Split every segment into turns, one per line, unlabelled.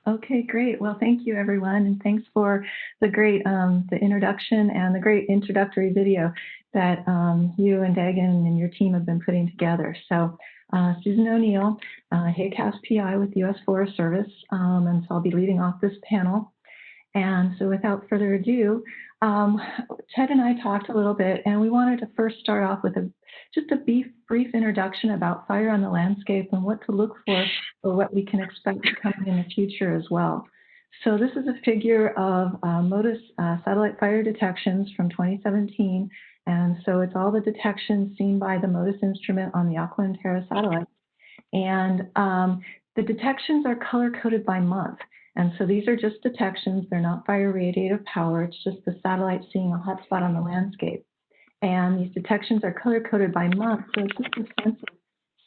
Okay, great. Well, thank you, everyone, and thanks for the great the introduction and the great introductory video that you and Dagan and your team have been putting together. So, Susan O'Neill, HAQAST PI with the U.S. Forest Service, and so I'll be leading off this panel. And so, without further ado, Ted and I talked a little bit, and we wanted to first start off with just a brief introduction about fire on the landscape and what to look for what we can expect to come in the future as well. So this is a figure of MODIS satellite fire detections from 2017. And so it's all the detections seen by the MODIS instrument on the Aqua and Terra satellite. And the detections are color-coded by month. And so these are just detections. They're not fire radiative power. It's just the satellite seeing a hot spot on the landscape. And these detections are color-coded by month. So it's just a sense of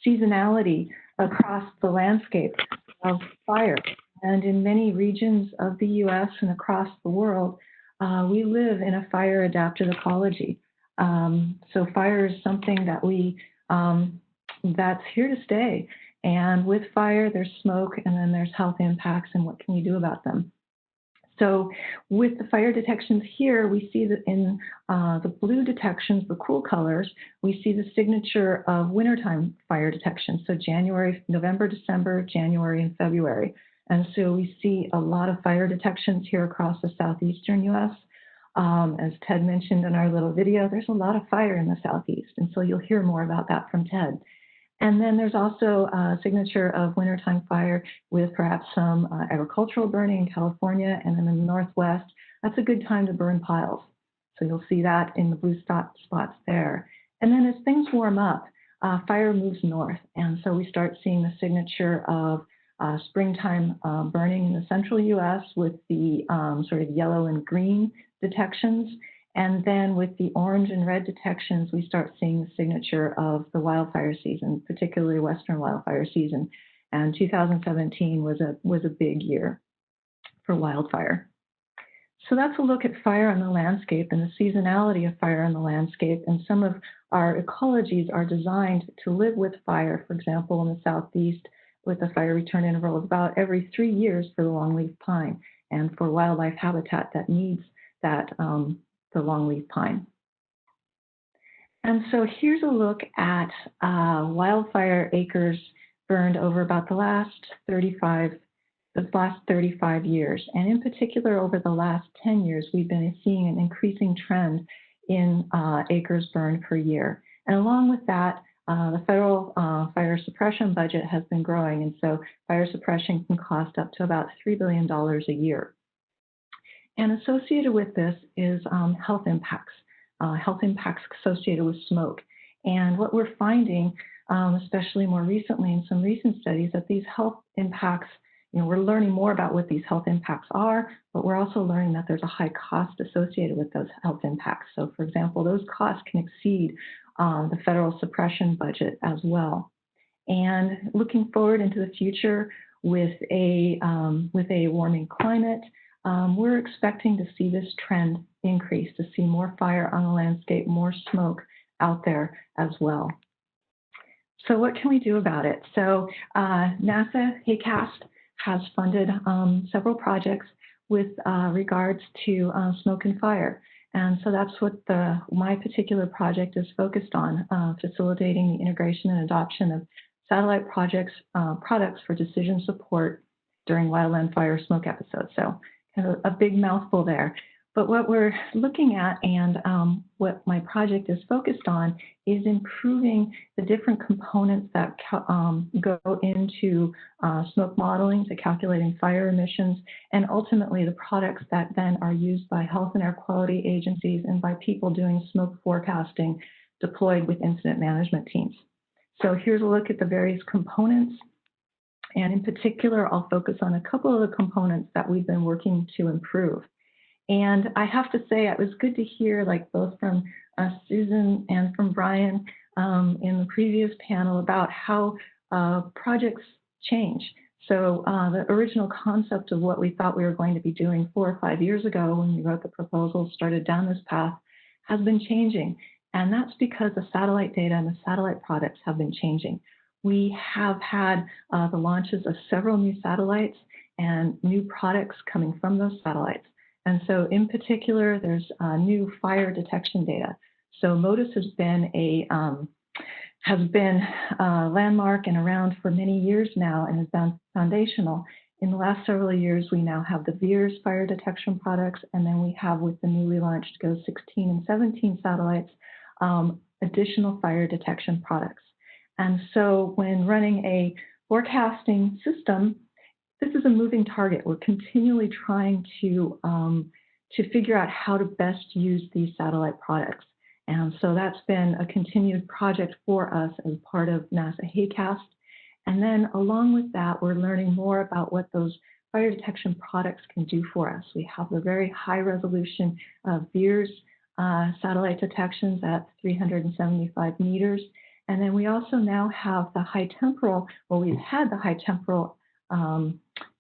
seasonality across the landscape of fire. And in many regions of the U.S. and across the world, we live in a fire-adapted ecology. So fire is something that that's here to stay. And with fire, there's smoke, and then there's health impacts, and what can we do about them? So with the fire detections here, we see that in the blue detections, the cool colors, we see the signature of wintertime fire detection. So January, November, December, January, and February. And so we see a lot of fire detections here across the southeastern U.S. As Ted mentioned in our little video, there's a lot of fire in the southeast. And so you'll hear more about that from Ted. And then there's also a signature of wintertime fire with perhaps some agricultural burning in California, and then in the Northwest, that's a good time to burn piles. So you'll see that in the blue spots there. And then as things warm up, fire moves north. And so we start seeing the signature of springtime burning in the central US with the sort of yellow and green detections. And then with the orange and red detections, we start seeing the signature of the wildfire season, particularly Western wildfire season. And 2017 was a big year for wildfire. So that's a look at fire on the landscape and the seasonality of fire on the landscape. And some of our ecologies are designed to live with fire, for example, in the southeast, with a fire return interval of about every 3 years for the longleaf pine, and for wildlife habitat that needs that the longleaf pine. And so here's a look at wildfire acres burned over about the last 35 years. And in particular, over the last 10 years, we've been seeing an increasing trend in acres burned per year. And along with that, the federal fire suppression budget has been growing. And so fire suppression can cost up to about $3 billion a year. And associated with this is health impacts associated with smoke. And what we're finding, especially more recently in some recent studies, that these health impacts, we're learning more about what these health impacts are, but we're also learning that there's a high cost associated with those health impacts. So for example, those costs can exceed the federal suppression budget as well. And looking forward into the future with a warming climate, we're expecting to see this trend increase, to see more fire on the landscape, more smoke out there as well. So what can we do about it? So NASA HAQAST has funded several projects with regards to smoke and fire. And so that's what my particular project is focused on, facilitating the integration and adoption of satellite products for decision support during wildland fire smoke episodes. So a big mouthful there. But what we're looking at, and what my project is focused on, is improving the different components that go into smoke modeling, to calculating fire emissions, and ultimately the products that then are used by health and air quality agencies and by people doing smoke forecasting deployed with incident management teams. So here's a look at the various components. And in particular, I'll focus on a couple of the components that we've been working to improve. And I have to say, it was good to hear, like both from Susan and from Brian in the previous panel, about how projects change. So the original concept of what we thought we were going to be doing 4 or 5 years ago when we wrote the proposal, started down this path, has been changing. And that's because the satellite data and the satellite products have been changing. We have had the launches of several new satellites, and new products coming from those satellites. And so in particular, there's new fire detection data. So MODIS has been a landmark and around for many years now and has been foundational. In the last several years, we now have the VIIRS fire detection products, and then we have, with the newly launched GOES 16 and 17 satellites, additional fire detection products. And so when running a forecasting system, this is a moving target. We're continually trying to figure out how to best use these satellite products. And so that's been a continued project for us as part of NASA HAQAST. And then along with that, we're learning more about what those fire detection products can do for us. We have the very high resolution VIIRS satellite detections at 375 meters. And then we also now have the high temporal, well, we've had the high temporal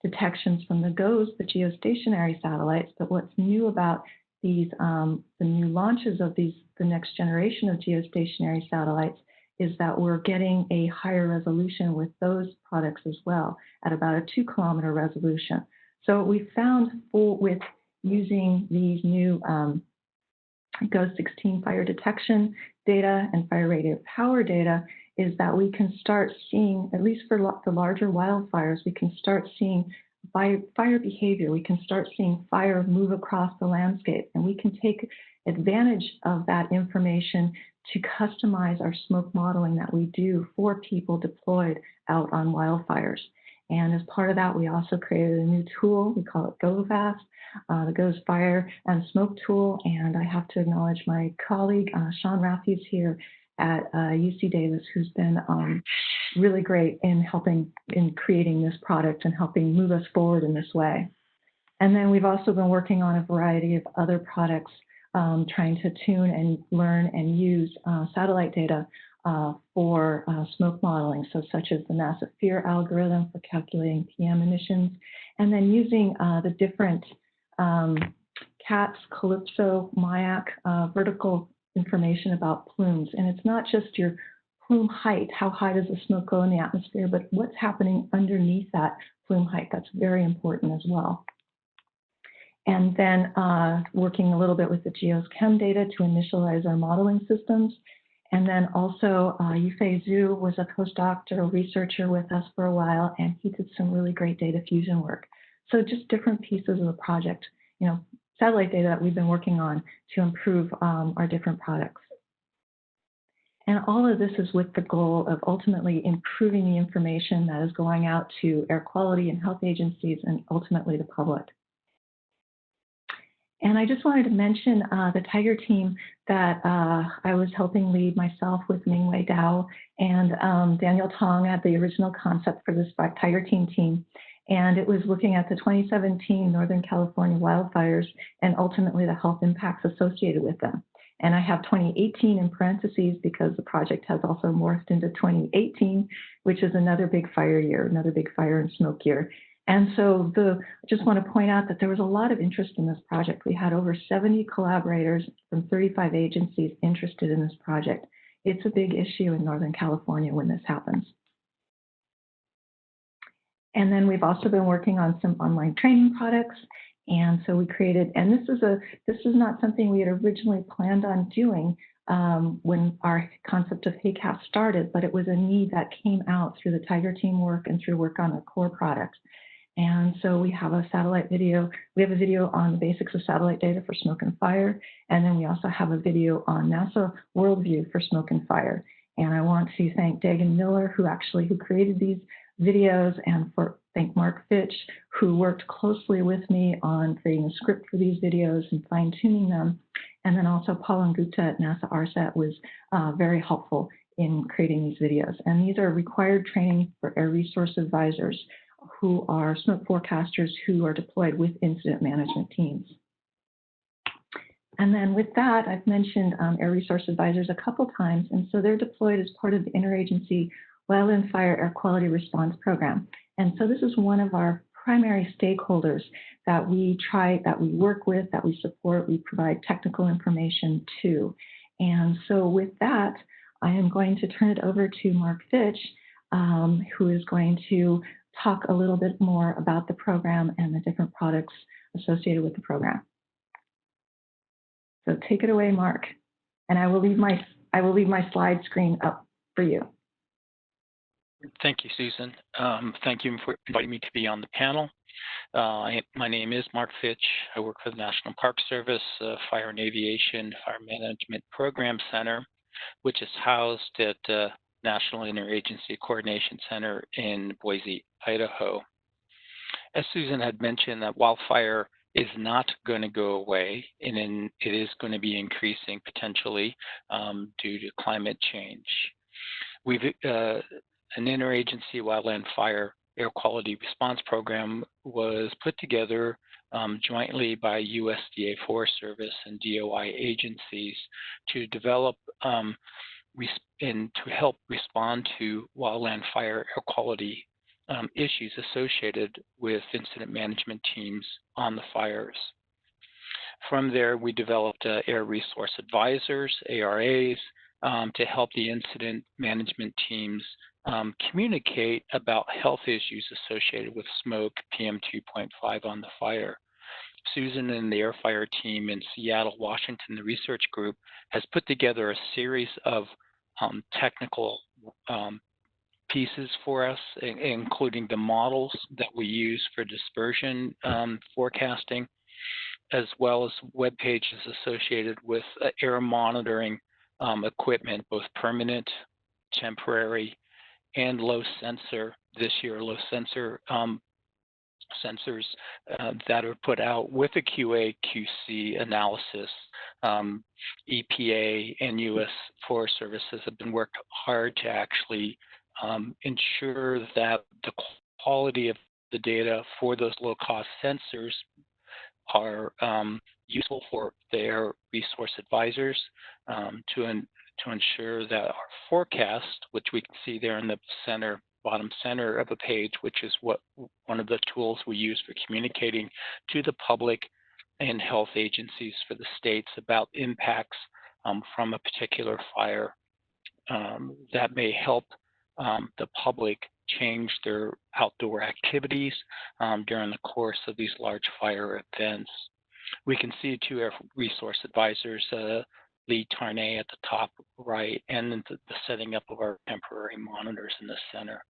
detections from the GOES, the geostationary satellites, but what's new about these, the new launches of the next generation of geostationary satellites is that we're getting a higher resolution with those products as well, at about a 2-kilometer resolution. So what we found with using these new GOES 16 fire detection data and fire radiative power data is that we can start seeing, at least for the larger wildfires, we can start seeing fire behavior. We can start seeing fire move across the landscape, and we can take advantage of that information to customize our smoke modeling that we do for people deployed out on wildfires. And as part of that, we also created a new tool. We call it GoFast, the GOES Fire and Smoke Tool. And I have to acknowledge my colleague, Sean Raffies here at UC Davis, who's been really great in helping in creating this product and helping move us forward in this way. And then we've also been working on a variety of other products, trying to tune and learn and use satellite data for smoke modeling, so such as the NASA FEAR algorithm for calculating PM emissions, and then using the different CATS, Calypso, MIAC vertical information about plumes. And it's not just your plume height, how high does the smoke go in the atmosphere, but what's happening underneath that plume height. That's very important as well. And then working a little bit with the geochem data to initialize our modeling systems. And then also Yufei Zhu was a postdoctoral researcher with us for a while, and he did some really great data fusion work. So just different pieces of the project, you know, satellite data that we've been working on to improve our different products. And all of this is with the goal of ultimately improving the information that is going out to air quality and health agencies and ultimately the public. And I just wanted to mention the Tiger team that I was helping lead myself with Mingwei Dao and Daniel Tong at the original concept for this Tiger team. And it was looking at the 2017 Northern California wildfires and ultimately the health impacts associated with them. And I have 2018 in parentheses because the project has also morphed into 2018, which is another big fire year, another big fire and smoke year. And so I just want to point out that there was a lot of interest in this project. We had over 70 collaborators from 35 agencies interested in this project. It's a big issue in Northern California when this happens. And then we've also been working on some online training products. And so we created, and this is not something we had originally planned on doing when our concept of HAQAST started, but it was a need that came out through the Tiger team work and through work on our core products. And so we have a satellite video. We have a video on the basics of satellite data for smoke and fire. And then we also have a video on NASA Worldview for smoke and fire. And I want to thank Dagan Miller, who created these videos, and thank Mark Fitch, who worked closely with me on creating a script for these videos and fine-tuning them. And then also Paul Gupta at NASA RSAT was very helpful in creating these videos. And these are required training for air resource advisors who are smoke forecasters who are deployed with incident management teams. And then with that, I've mentioned air resource advisors a couple times, and so they're deployed as part of the Interagency Wildland Fire Air Quality Response Program. And so this is one of our primary stakeholders that we work with, that we support, we provide technical information to. And so with that, I am going to turn it over to Mark Fitch, who is going to talk a little bit more about the program and the different products associated with the program. So take it away, Mark. And I will leave my slide screen up for you.
Thank you, Susan. Thank you for inviting me to be on the panel. My name is Mark Fitch. I work for the National Park Service Fire and Aviation Fire Management Program Center, which is housed at National Interagency Coordination Center in Boise, Idaho. As Susan had mentioned, that wildfire is not going to go away, and it is going to be increasing potentially due to climate change. An interagency wildland fire air quality response program was put together jointly by USDA Forest Service and DOI agencies to develop and to help respond to wildland fire air quality issues associated with incident management teams on the fires. From there, we developed air resource advisors, ARAs, to help the incident management teams communicate about health issues associated with smoke, PM 2.5 on the fire. Susan and the Air Fire team in Seattle, Washington, the research group, has put together a series of technical pieces for us, including the models that we use for dispersion forecasting, as well as web pages associated with air monitoring equipment, both permanent, temporary, and low sensor. This year, low sensor sensors that are put out with a QA/QC analysis. EPA and U.S. Forest Services have been working hard to actually ensure that the quality of the data for those low-cost sensors are useful for their resource advisors to ensure that our forecast, which we can see there in the center, bottom center of the page, which is one of the tools we use for communicating to the public and health agencies for the states about impacts from a particular fire that may help the public change their outdoor activities during the course of these large fire events. We can see two air resource advisors, Lee Tarnay at the top right, and the setting up of our temporary monitors in the center.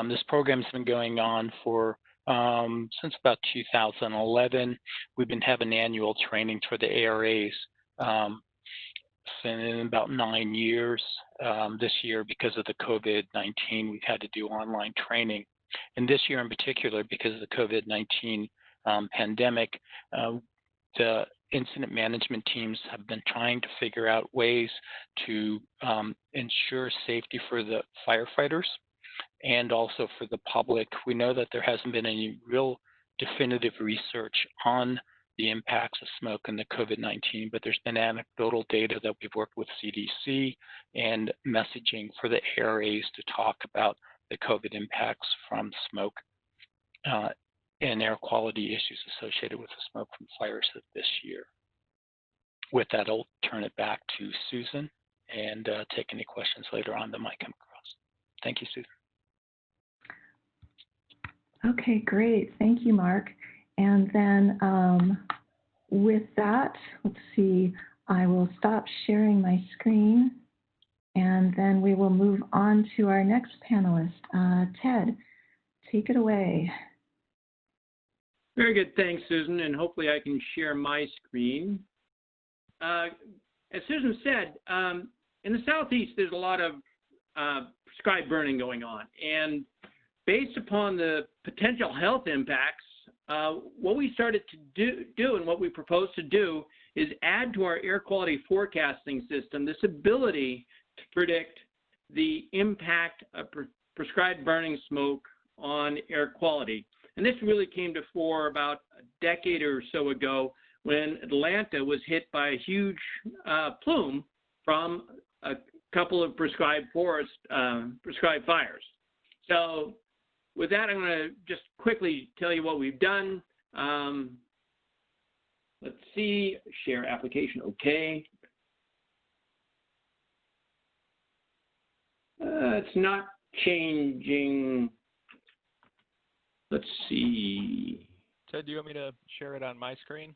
This program has been going on for since about 2011. We've been having annual training for the ARAs in about 9 years. This year, because of the COVID-19, we've had to do online training. And this year in particular, because of the COVID-19 pandemic, the incident management teams have been trying to figure out ways to ensure safety for the firefighters and also for the public. We know that there hasn't been any real definitive research on the impacts of smoke and the COVID-19, but there's been anecdotal data that we've worked with CDC and messaging for the ARAs to talk about the COVID impacts from smoke and air quality issues associated with the smoke from fires this year. With that, I'll turn it back to Susan and take any questions later on that might come across. Thank you, Susan.
Okay, great. Thank you, Mark. And then with that, let's see, I will stop sharing my screen and then we will move on to our next panelist. Ted, take it away.
Very good, thanks, Susan, and hopefully I can share my screen. As Susan said, in the Southeast, there's a lot of prescribed burning going on, and based upon the potential health impacts, what we started to do and what we propose to do is add to our air quality forecasting system this ability to predict the impact of prescribed burning smoke on air quality. And this really came to fore about a decade or so ago when Atlanta was hit by a huge plume from a couple of prescribed fires. So with that, I'm going to just quickly tell you what we've done. Let's see, share application, okay. It's not changing. let's see.
Ted, do you want me to share it on my screen?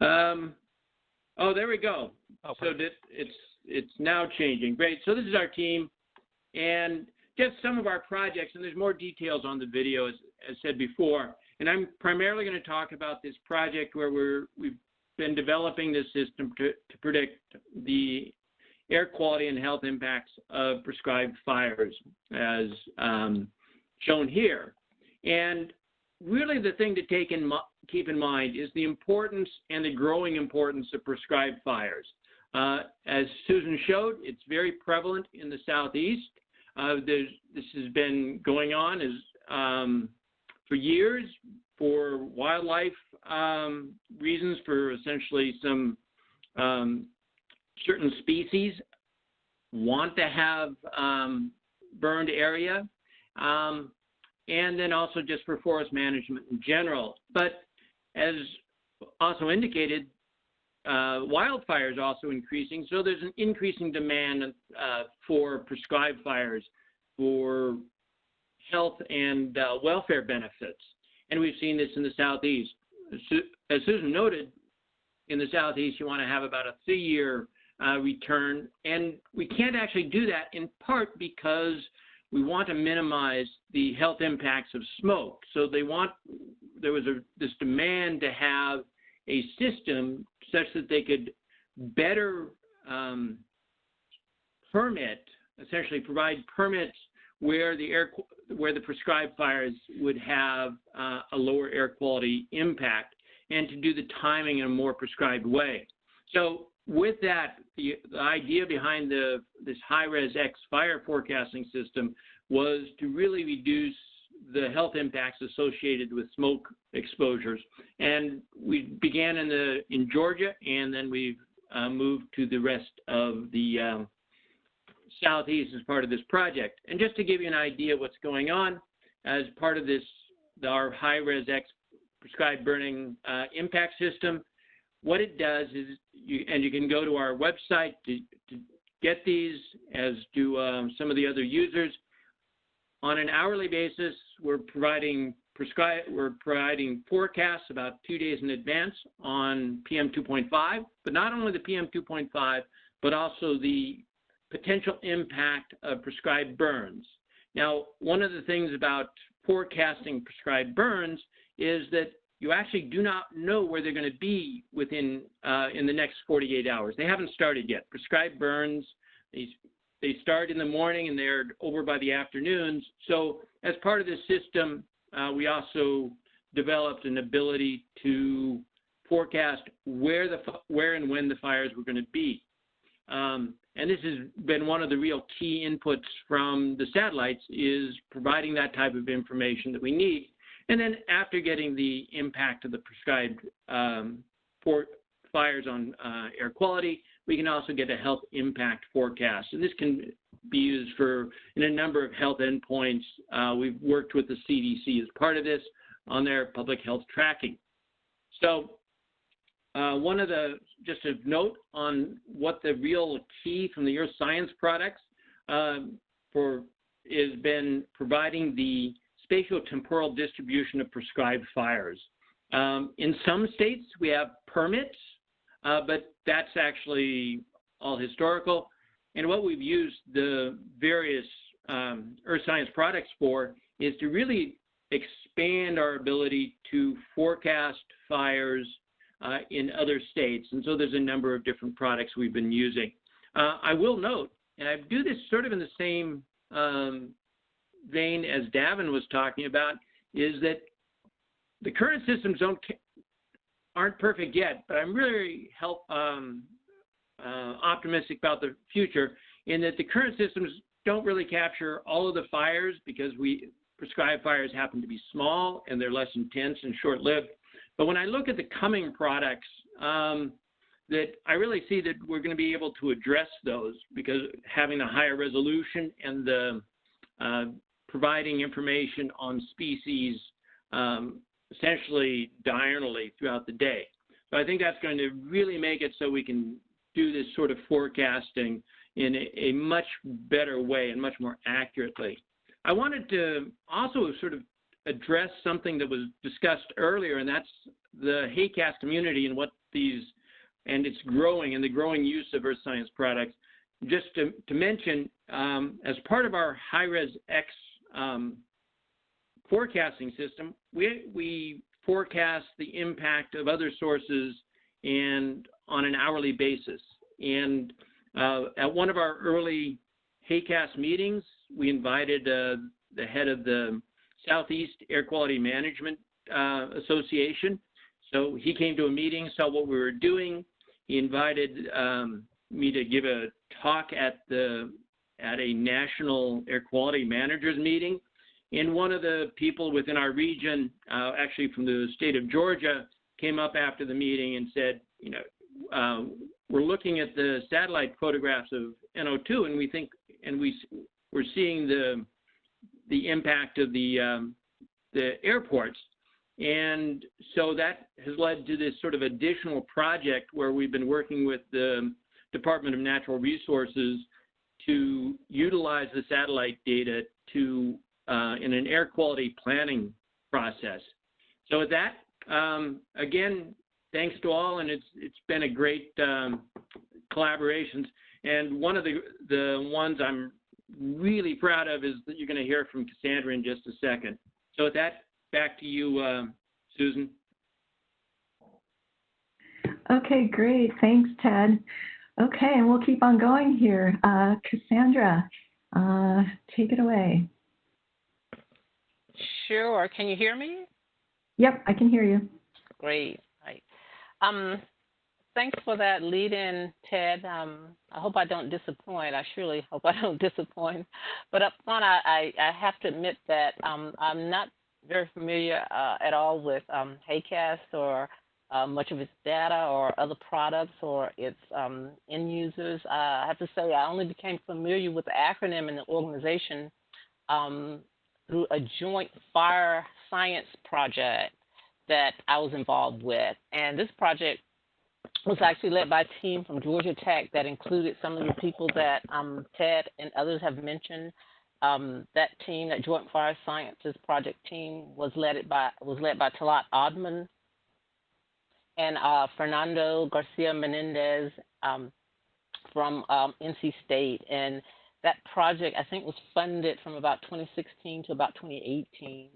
Oh, there we go.
Oh,
so it's now changing. Great. So this is our team, and just some of our projects, and there's more details on the video as said before. And I'm primarily going to talk about this project where we've been developing this system to predict the air quality and health impacts of prescribed fires, as shown here. And really the thing to keep in mind is the importance and the growing importance of prescribed fires. As Susan showed, it's very prevalent in the Southeast. This has been going on for years for wildlife reasons, for essentially some certain species want to have burned area, and then also just for forest management in general. But as also indicated, wildfire is also increasing, so there's an increasing demand for prescribed fires for health and welfare benefits. And we've seen this in the Southeast. As Susan noted, in the Southeast, you want to have about a 3-year return, and we can't actually do that in part because we want to minimize the health impacts of smoke. So there was this demand to have a system such that they could better essentially provide permits where the prescribed fires would have a lower air quality impact, and to do the timing in a more prescribed way. So with that, the idea behind this high-res X fire forecasting system was to really reduce the health impacts associated with smoke exposures. And we began in Georgia, and then we've moved to the rest of the Southeast as part of this project. And just to give you an idea of what's going on, as part of this, our high-res X prescribed burning impact system, what it does is, and you can go to our website to get these, as do some of the other users. On an hourly basis, we're providing forecasts about 2 days in advance on PM 2.5, but not only the PM 2.5, but also the potential impact of prescribed burns. Now, one of the things about forecasting prescribed burns is that you actually do not know where they're going to be within in the next 48 hours. They haven't started yet. Prescribed burns, they start in the morning and they're over by the afternoons. So as part of this system, we also developed an ability to forecast where and when the fires were going to be. And this has been one of the real key inputs from the satellites, is providing that type of information that we need. And then after getting the impact of the prescribed fires on air quality, we can also get a health impact forecast. And this can be used in a number of health endpoints. We've worked with the CDC as part of this on their public health tracking. So just a note on what the real key from the Earth Science products has been providing the spatio-temporal distribution of prescribed fires. In some states, we have permits, but that's actually all historical. And what we've used the various Earth Science products for is to really expand our ability to forecast fires in other states. And so there's a number of different products we've been using. I will note, and I do this sort of in the same vein as Davin was talking about, is that the current systems aren't perfect yet, but I'm really optimistic about the future, in that the current systems don't really capture all of the fires, because prescribed fires happen to be small and they're less intense and short-lived. But when I look at the coming products, that I really see that we're going to be able to address those, because having the higher resolution and the providing information on species essentially diurnally throughout the day. So I think that's going to really make it so we can do this sort of forecasting in a much better way and much more accurately. I wanted to also sort of address something that was discussed earlier, and that's the HAQAST community and and it's growing and the growing use of earth science products. Just to mention, as part of our HiRes X forecasting system, we forecast the impact of other sources and on an hourly basis. And at one of our early HAQAST meetings, we invited the head of the Southeast Air Quality Management Association. So he came to a meeting, saw what we were doing. He invited me to give a talk at a national air quality managers meeting. And one of the people within our region, actually from the state of Georgia, came up after the meeting and said, you know, we're looking at the satellite photographs of NO2, and we think, and we're seeing the impact of the airports. And so that has led to this sort of additional project where we've been working with the Department of Natural Resources to utilize the satellite data to in an air quality planning process. So with that, again, thanks to all, and it's been a great collaborations. And one of the ones I'm really proud of is that you're going to hear from Cassandra in just a second. So with that, back to you, Susan.
Okay, great. Thanks, Ted. Okay, and we'll keep on going here. Cassandra, take it away.
Sure. Can you hear me?
Yep, I can hear you.
Great. Right. Thanks for that lead-in, Ted. I hope I don't disappoint. I surely hope I don't disappoint. But up front, I have to admit that I'm not very familiar at all with HAQAST or much of its data or other products or its end users. I have to say I only became familiar with the acronym in the organization through a joint fire science project that I was involved with. And this project was actually led by a team from Georgia Tech that included some of the people that Ted and others have mentioned. That team, that Joint Fire Sciences project team, was led by Talat Odman and Fernando Garcia Menendez from NC State. And that project, I think, was funded from about 2016 to about 2018.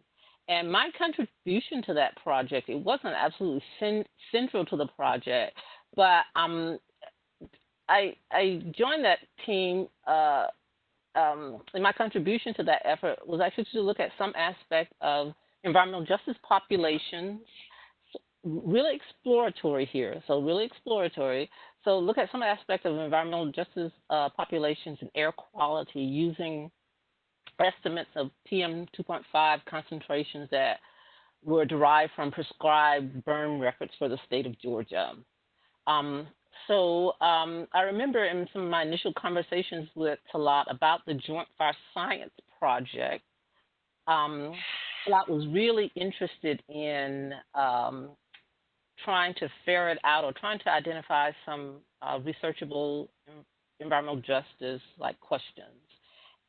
And my contribution to that project, it wasn't absolutely central to the project, but I joined that team, and my contribution to that effort was actually to look at some aspect of environmental justice populations, really exploratory here, so really exploratory. So look at some aspect of environmental justice populations and air quality using estimates of PM 2.5 concentrations that were derived from prescribed burn records for the state of Georgia. I remember in some of my initial conversations with Talat about the Joint Fire Science Project, Talat was really interested in trying to ferret out or trying to identify some researchable environmental justice like questions.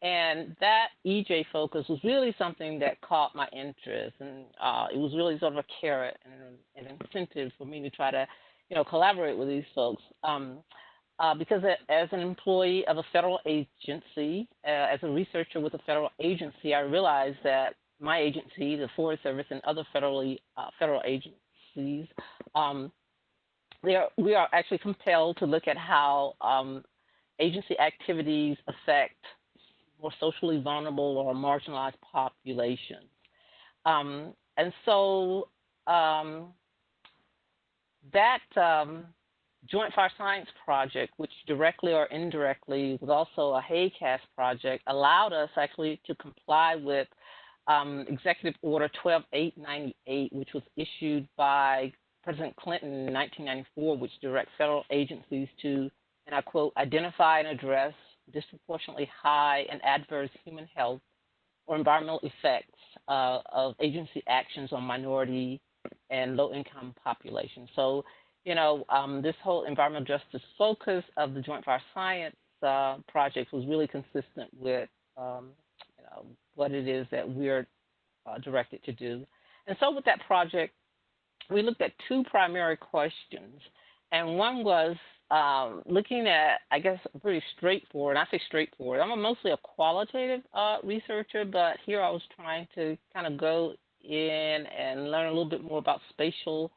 And that EJ focus was really something that caught my interest, and it was really sort of a carrot and an incentive for me to try to, collaborate with these folks. Because as an employee of a federal agency, as a researcher with a federal agency, I realized that my agency, the Forest Service, and other federal agencies, we are actually compelled to look at how agency activities affect more socially vulnerable or marginalized populations. And so that Joint Fire Science Project, which directly or indirectly was also a HAQAST project, allowed us actually to comply with Executive Order 12898, which was issued by President Clinton in 1994, which directs federal agencies to, and I quote, identify and address disproportionately high and adverse human health or environmental effects of agency actions on minority and low-income populations. So, this whole environmental justice focus of the Joint Fire Science Project was really consistent with, what it is that we're directed to do. And so with that project, we looked at two primary questions. And one was looking at, I guess, pretty straightforward. And I say straightforward. I'm mostly a qualitative researcher, but here I was trying to kind of go in and learn a little bit more about spatial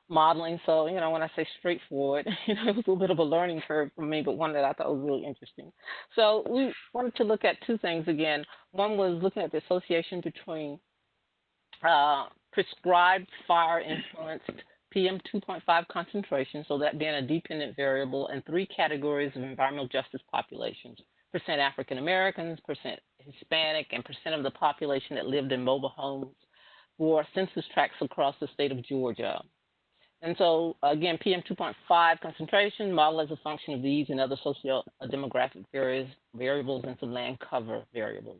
modeling. So, you know, when I say straightforward, you know, it was a little bit of a learning curve for me, but one that I thought was really interesting. So we wanted to look at two things again. One was looking at the association between prescribed fire-influenced PM 2.5 concentration, so that being a dependent variable, and three categories of environmental justice populations: percent African Americans, percent Hispanic, and percent of the population that lived in mobile homes for census tracts across the state of Georgia. And so, again, PM 2.5 concentration modeled as a function of these and other socio-demographic variables and some land cover variables.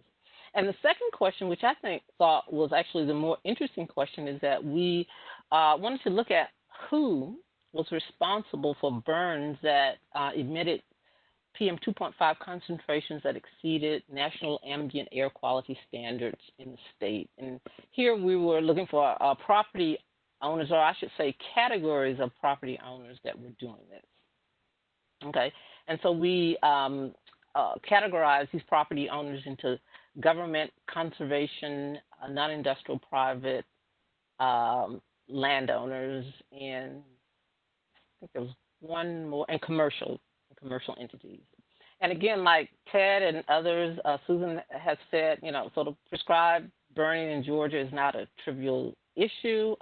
And the second question, which I thought was actually the more interesting question, is that we wanted to look at who was responsible for burns that emitted PM 2.5 concentrations that exceeded national ambient air quality standards in the state. And here we were looking for property owners, or I should say categories of property owners that were doing this. Okay, and so we categorized these property owners into government, conservation, non-industrial, private landowners, and I think there was one more, and commercial entities. And again, like Ted and others, Susan has said, you know, sort of prescribed burning in Georgia is not a trivial issue.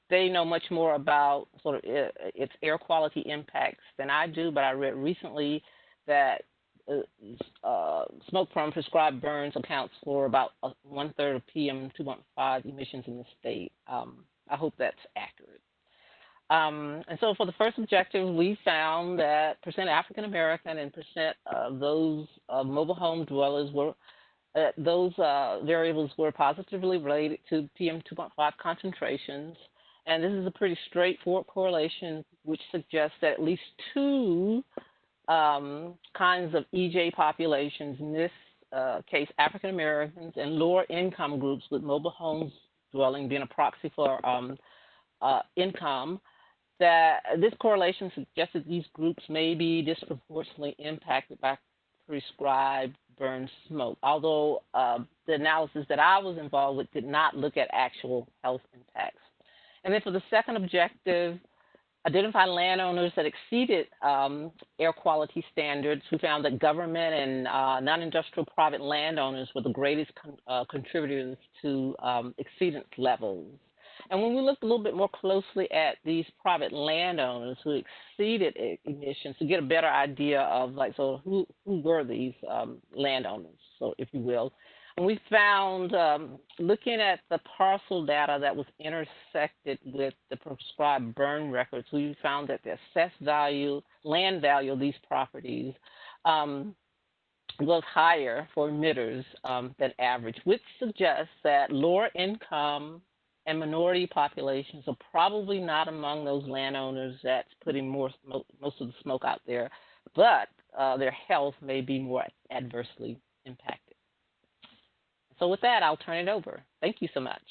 They know much more about sort of its air quality impacts than I do, but I read recently that smoke from prescribed burns accounts for about 1/3 of PM 2.5 emissions in the state. I hope that's accurate. And so for the first objective, we found that percent African American and percent of those mobile home dwellers were, those variables were positively related to PM 2.5 concentrations. And this is a pretty straightforward correlation, which suggests that at least two kinds of EJ populations, in this case African Americans and lower income groups with mobile homes dwelling being a proxy for income, that this correlation suggests that these groups may be disproportionately impacted by prescribed burn smoke, although the analysis that I was involved with did not look at actual health impacts. And then for the second objective, identify landowners that exceeded air quality standards. We found that government and non-industrial private landowners were the greatest contributors to exceedance levels. And when we looked a little bit more closely at these private landowners who exceeded emissions to get a better idea of, like, so who were these landowners, so if you will. And we found, looking at the parcel data that was intersected with the prescribed burn records, we found that the assessed value, land value of these properties was higher for emitters than average, which suggests that lower income and minority populations are probably not among those landowners that's putting most of the smoke out there, but their health may be more adversely impacted. So with that, I'll turn it over. Thank you so much.